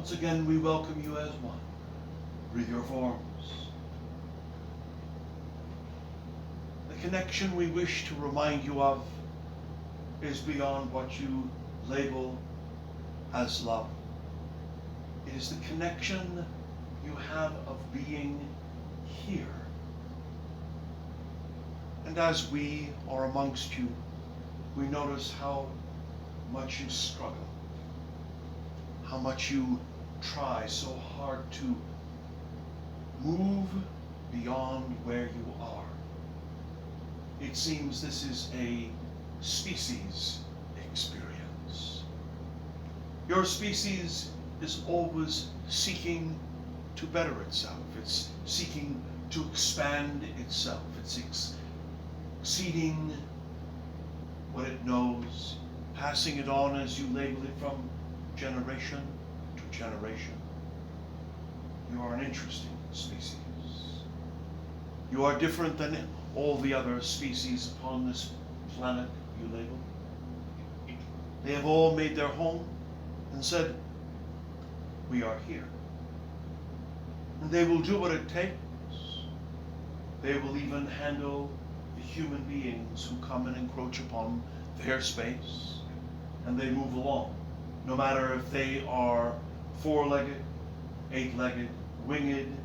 Once again, we welcome you as one. Breathe your forms. The connection we wish to remind you of is beyond what you label as love. It is the connection you have of being here. And as we are amongst you, we notice how much you struggle, how much you try so hard to move beyond where you are. It seems this is a species experience. Your species is always seeking to better itself. It's seeking to expand itself. It's exceeding what it knows, passing it on, as you label it, from generation to generation. You are an interesting species. You are different than all the other species upon this planet you label. They have all made their home and said, we are here. And they will do what it takes. They will even handle the human beings who come and encroach upon their space, and they move along, no matter if they are four-legged, eight-legged, winged,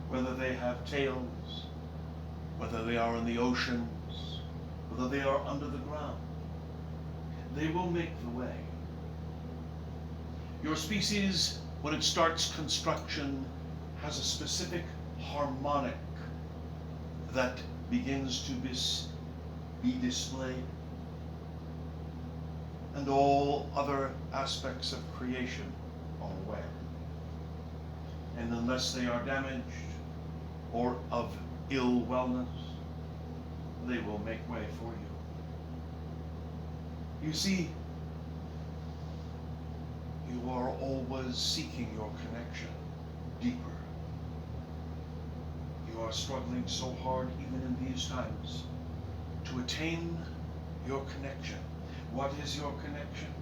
whether they have tails, whether they are in the oceans, whether they are under the ground. They will make the way. Your species, when it starts construction, has a specific harmonic that begins to be displayed, and all other aspects of creation are aware. And unless they are damaged or of ill wellness, they will make way for you. You see, you are always seeking your connection deeper. You are struggling so hard, even in these times, to attain your connection. What is your connection?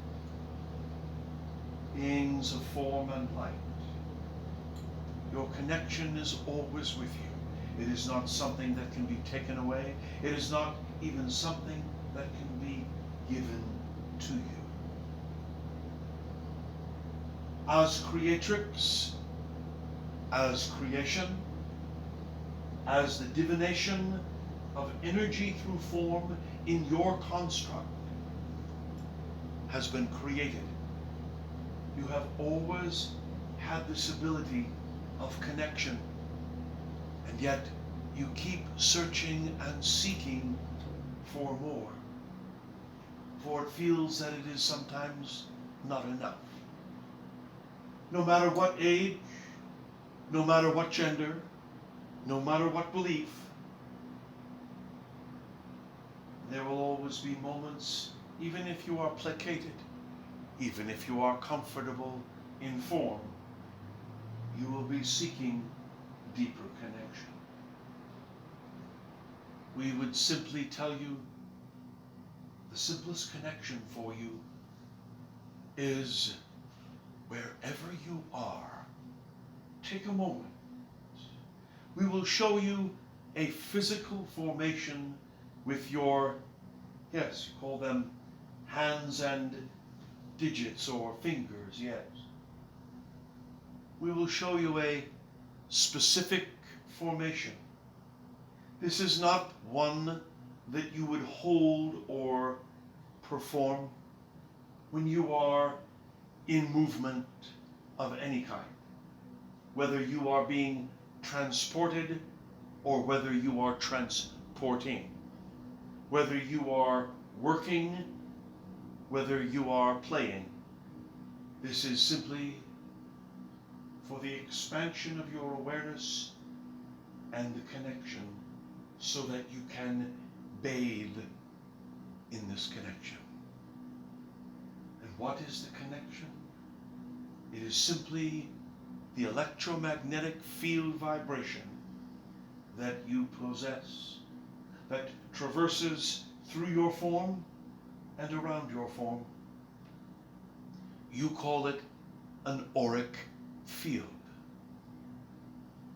Beings of form and light. Your connection is always with you. It is not something that can be taken away. It is not even something that can be given to you. As creatrix, as creation, as the divination of energy through form in your construct has been created, you have always had this ability of connection, and yet you keep searching and seeking for more, for it feels that it is sometimes not enough. No matter what age, no matter what gender, no matter what belief, there will always be moments, even if you are placated, even if you are comfortable in form, you will be seeking deeper connection. We would simply tell you the simplest connection for you is wherever you are. Take a moment. We will show you a physical formation with your, yes, you call them hands and digits or fingers, yes. We will show you a specific formation. This is not one that you would hold or perform when you are in movement of any kind, whether you are being transported or whether you are transporting, whether you are working, whether you are playing. This is simply for the expansion of your awareness and the connection, so that you can bathe in this connection. And what is the connection? It is simply the electromagnetic field vibration that you possess, that traverses through your form and around your form. You call it an auric field.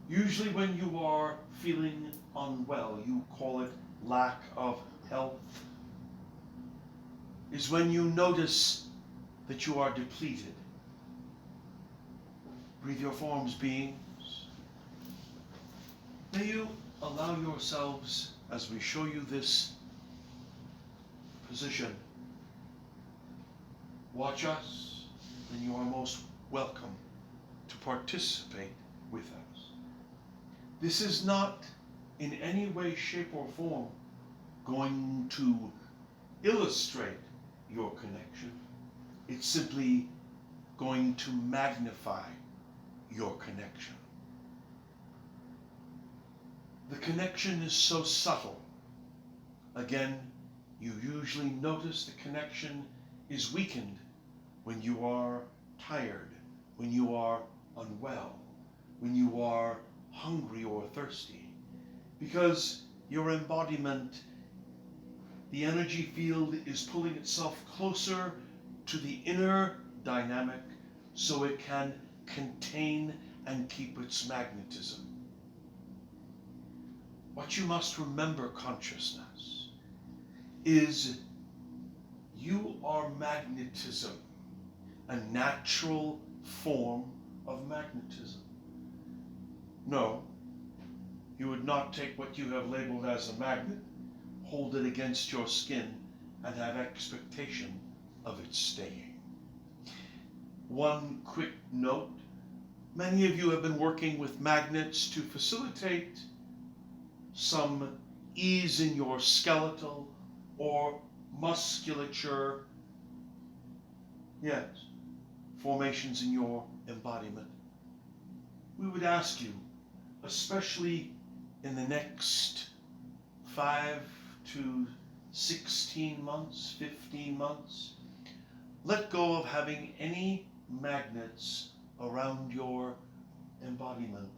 Usually when you are feeling unwell, you call it lack of health, is when you notice that you are depleted. Breathe your forms, beings. May you allow yourselves, as we show you this position, watch us, and you are most welcome to participate with us. This is not in any way, shape, or form going to illustrate your connection. It's simply going to magnify your connection. The connection is so subtle. Again, you usually notice the connection is weakened when you are tired, when you are unwell, when you are hungry or thirsty, because your embodiment, the energy field, is pulling itself closer to the inner dynamic so it can contain and keep its magnetism. What you must remember, consciousness, is you are magnetism, a natural form of magnetism. No, you would not take what you have labeled as a magnet, hold it against your skin, and have expectation of it staying. One quick note, many of you have been working with magnets to facilitate some ease in your skeletal or musculature, yes, formations in your embodiment. We would ask you, especially in the next 5 to 16 months, 15 months, let go of having any magnets around your embodiment,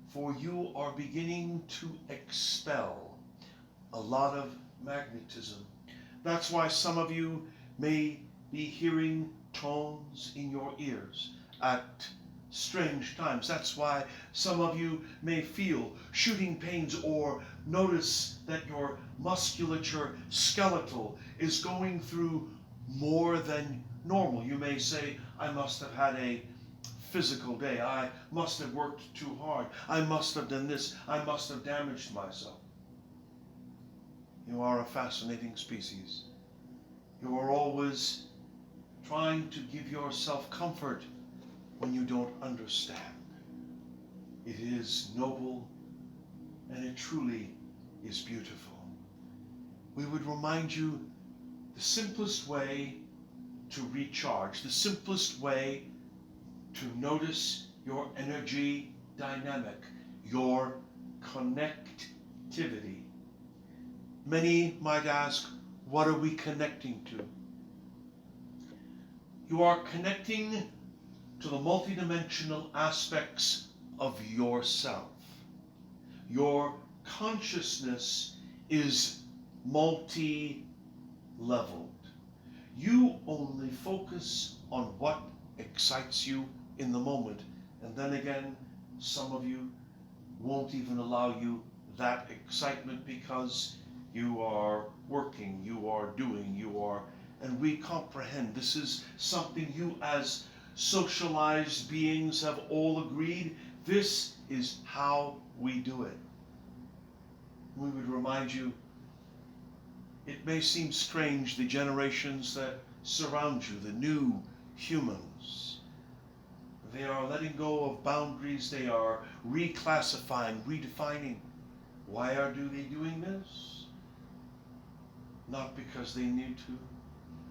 for you are beginning to expel a lot of magnetism. That's why some of you may be hearing tones in your ears at strange times. That's why some of you may feel shooting pains or notice that your musculature skeletal is going through more than normal. You may say, I must have had a physical day. I must have worked too hard. I must have done this. I must have damaged myself. You are a fascinating species. You are always trying to give yourself comfort when you don't understand. It is noble and it truly is beautiful. We would remind you the simplest way to recharge, the simplest way to notice your energy dynamic, your connectivity. Many might ask, what are we connecting to? You are connecting to the multidimensional aspects of yourself. Your consciousness is multi-leveled. You only focus on what excites you in the moment, and then again, some of you won't even allow you that excitement because you are working, you are doing, and we comprehend this is something you as socialized beings have all agreed. This is how we do it. We would remind you, it may seem strange, the generations that surround you, the new humans, they are letting go of boundaries, they are reclassifying, redefining. Why are they doing this? Not because they need to,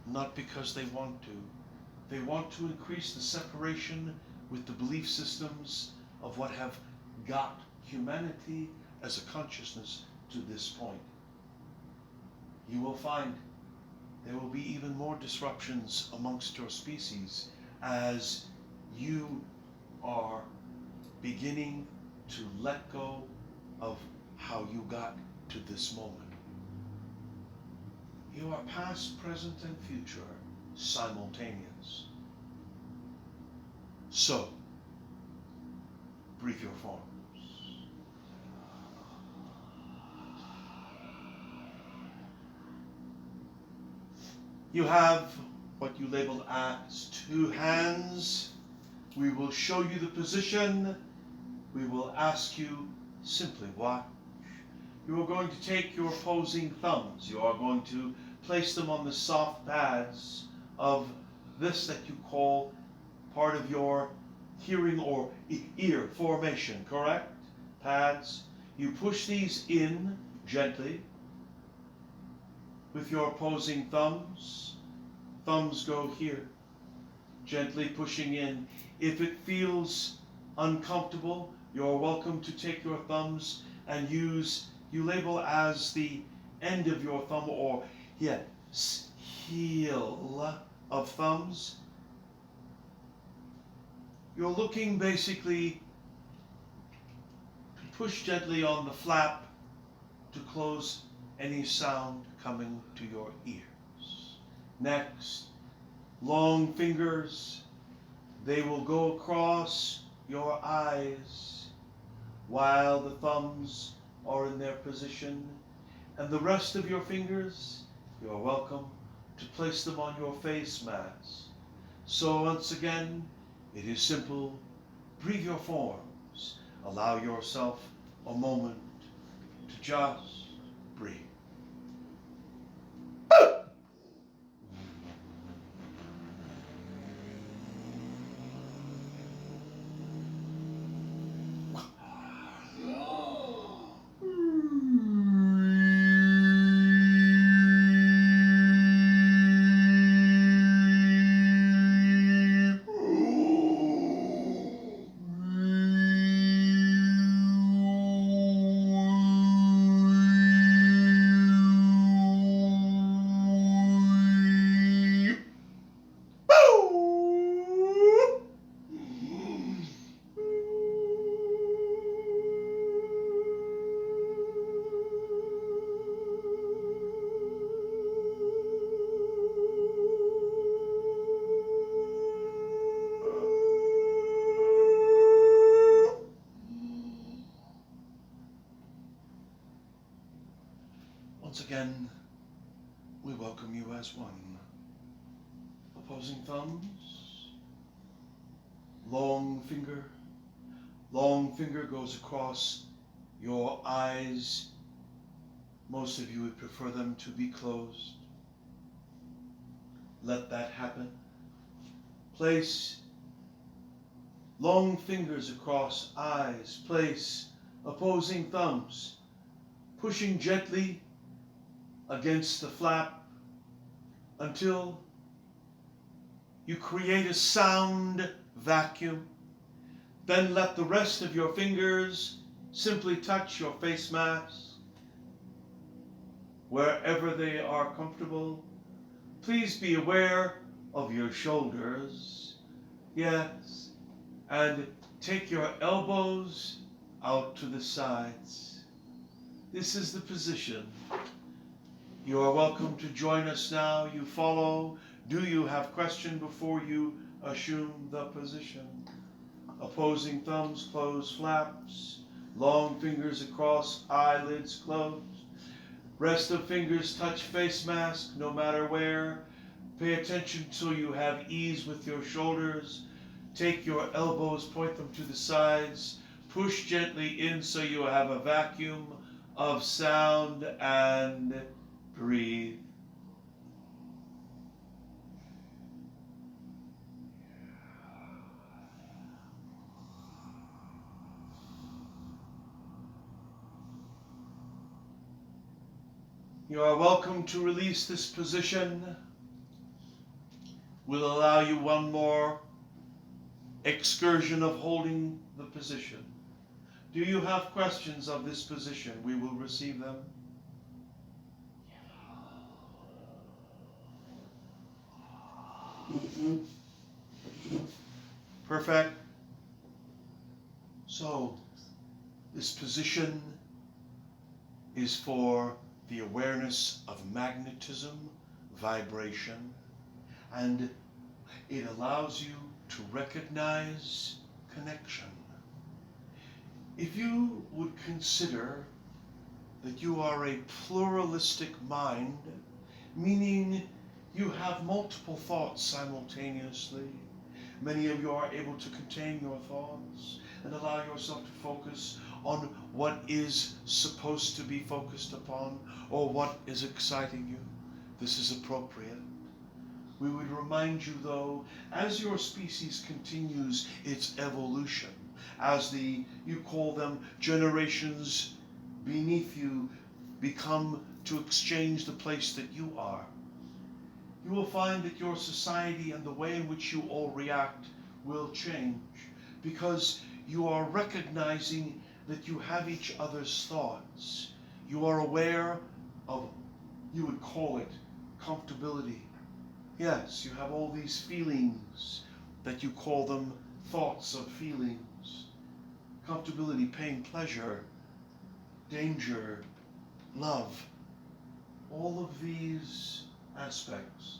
not because they want to. They want to increase the separation with the belief systems of what have got humanity as a consciousness to this point. You will find there will be even more disruptions amongst your species as you are beginning to let go of how you got to this moment. You are past, present, and future simultaneous. So, breathe your forms. You have what you label as 2 hands. We will show you the position. We will ask you simply watch. You are going to take your opposing thumbs. You are going to place them on the soft pads of this that you call part of your hearing or ear formation, correct? Pads. You push these in gently with your opposing thumbs. Thumbs go here, gently pushing in. If it feels uncomfortable, you're welcome to take your thumbs and use, you label as the end of your thumb or heel of thumbs. You're looking basically to push gently on the flap to close any sound coming to your ears. Next, long fingers, they will go across your eyes while the thumbs are in their position, and the rest of your fingers, you are welcome to place them on your face mask. So once again, it is simple. Breathe your forms. Allow yourself a moment to just breathe. Once again, we welcome you as one. Opposing thumbs, long finger goes across your eyes. Most of you would prefer them to be closed. Let that happen. Place long fingers across eyes. Place opposing thumbs, pushing gently against the flap until you create a sound vacuum. Then let the rest of your fingers simply touch your face mask wherever they are comfortable. Please be aware of your shoulders. Yes. And take your elbows out to the sides. This is the position. You are welcome to join us now. You follow. Do you have question before you assume the position? Opposing thumbs, closed flaps. Long fingers across, eyelids closed. Rest of fingers touch face mask, no matter where. Pay attention till you have ease with your shoulders. Take your elbows, point them to the sides. Push gently in so you have a vacuum of sound, and breathe. You are welcome to release this position. We'll allow you one more excursion of holding the position. Do you have questions of this position? We will receive them. Perfect. So, this position is for the awareness of magnetism, vibration, and it allows you to recognize connection. If you would consider that you are a pluralistic mind, meaning you have multiple thoughts simultaneously, many of you are able to contain your thoughts and allow yourself to focus on what is supposed to be focused upon or what is exciting you. This is appropriate. We would remind you, though, as your species continues its evolution, as you call them, generations beneath you become to exchange the place that you are, you will find that your society and the way in which you all react will change, because you are recognizing that you have each other's thoughts. You are aware of, you would call it, comfortability. Yes, you have all these feelings that you call them thoughts of feelings. Comfortability, pain, pleasure, danger, love. All of these aspects.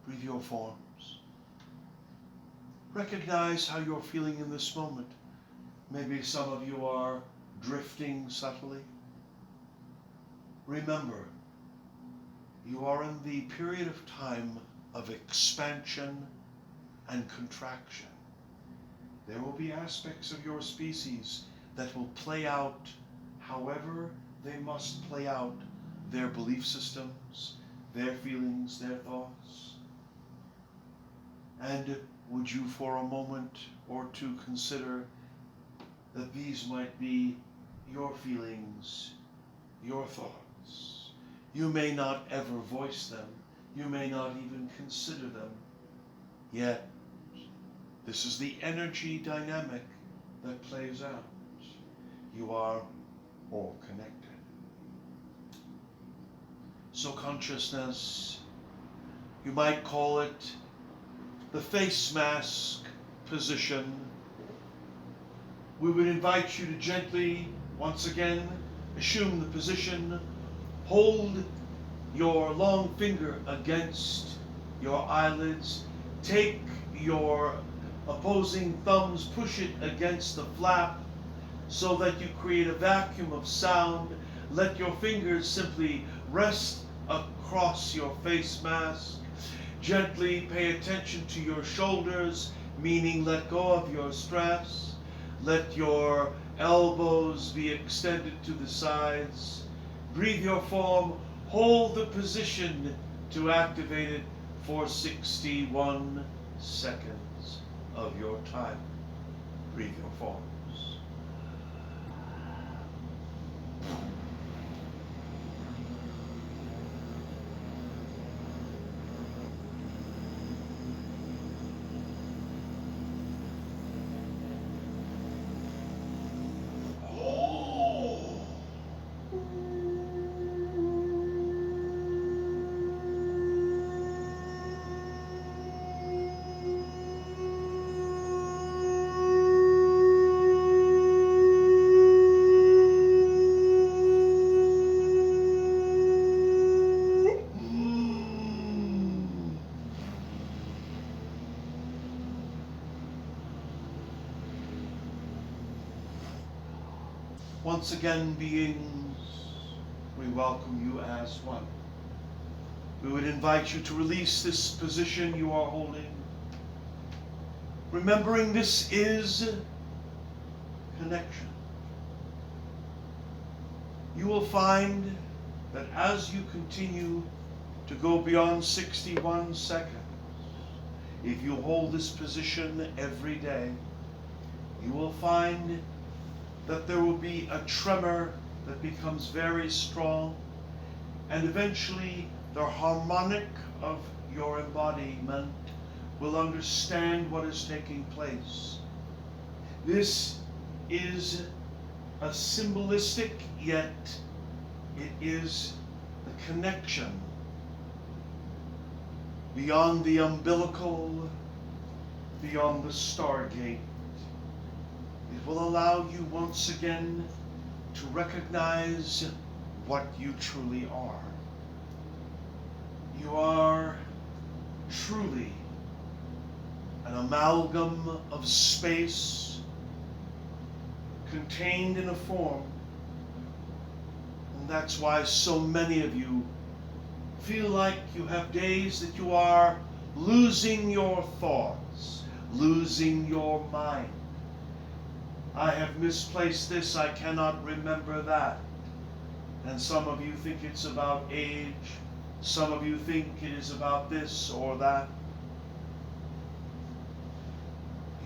Breathe your forms. Recognize how you're feeling in this moment. Maybe some of you are drifting subtly. Remember, you are in the period of time of expansion and contraction. There will be aspects of your species that will play out however they must play out their belief systems, their feelings, their thoughts. And would you for a moment or two consider that these might be your feelings, your thoughts. You may not ever voice them. You may not even consider them. Yet, this is the energy dynamic that plays out. You are all connected. So consciousness, you might call it the face mask position. We would invite you to gently, once again, assume the position. Hold your long finger against your eyelids. Take your opposing thumbs, push it against the flap so that you create a vacuum of sound. Let your fingers simply rest across your face mask. Gently pay attention to your shoulders, meaning let go of your stress. Let your elbows be extended to the sides. Breathe your form. Hold the position to activate it for 61 seconds of your time. Breathe your forms. Once again, beings, we welcome you as one. We would invite you to release this position you are holding, remembering this is connection. You will find that as you continue to go beyond 61 seconds, if you hold this position every day, you will find that there will be a tremor that becomes very strong, and eventually the harmonic of your embodiment will understand what is taking place. This is a symbolistic, yet it is the connection beyond the umbilical, beyond the stargate. It will allow you once again to recognize what you truly are. You are truly an amalgam of space contained in a form. And that's why so many of you feel like you have days that you are losing your thoughts, losing your mind. I have misplaced this, I cannot remember that. And some of you think it's about age, some of you think it is about this or that.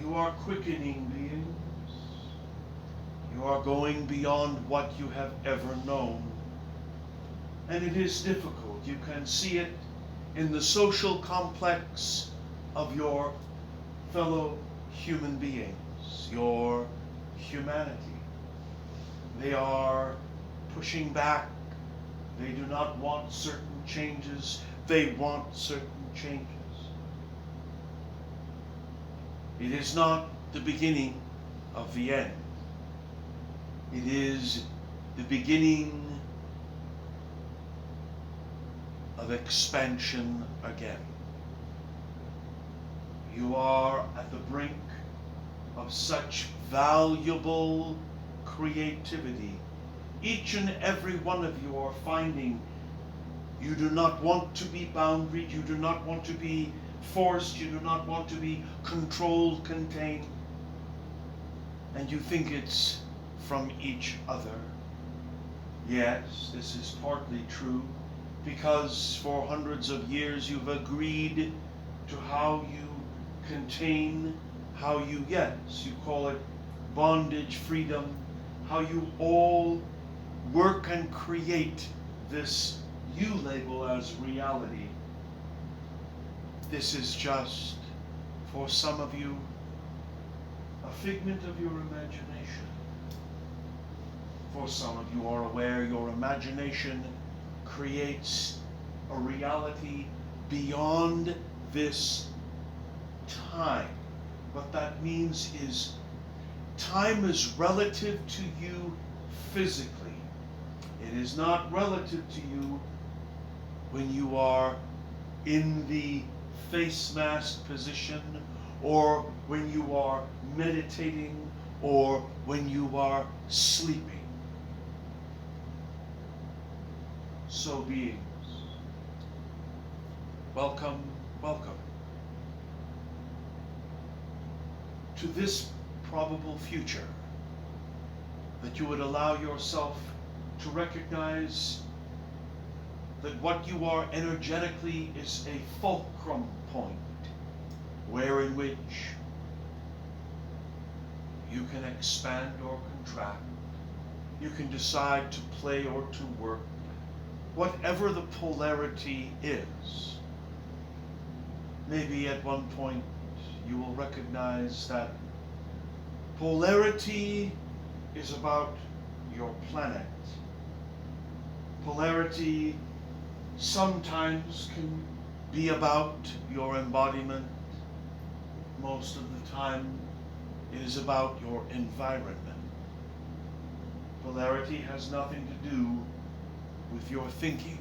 You are quickening beings. You are going beyond what you have ever known. And it is difficult. You can see it in the social complex of your fellow human beings, your humanity. They are pushing back. They do not want certain changes. They want certain changes. It is not the beginning of the end. It is the beginning of expansion again. You are at the brink of such valuable creativity. Each and every one of you are finding you do not want to be boundaried, you do not want to be forced, you do not want to be controlled, contained, and you think it's from each other. Yes, this is partly true, because for hundreds of years you've agreed to how you contain, how you, yes, you call it bondage, freedom, how you all work and create this you label as reality. This is just, for some of you, a figment of your imagination. For some of you are aware your imagination creates a reality beyond this time. What that means is time is relative to you physically. It is not relative to you when you are in the face mask position, or when you are meditating, or when you are sleeping. So beings, welcome, welcome to this probable future, that you would allow yourself to recognize that what you are energetically is a fulcrum point, where in which you can expand or contract, you can decide to play or to work, whatever the polarity is. Maybe at one point you will recognize that polarity is about your planet. Polarity sometimes can be about your embodiment. Most of the time it is about your environment. Polarity has nothing to do with your thinking.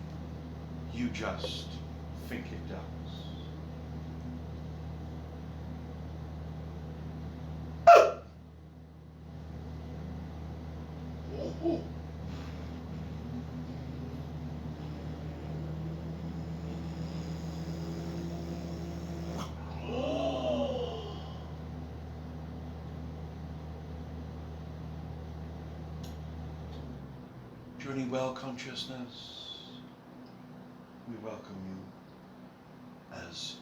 You just think it does. Journey Well Consciousness, we welcome you as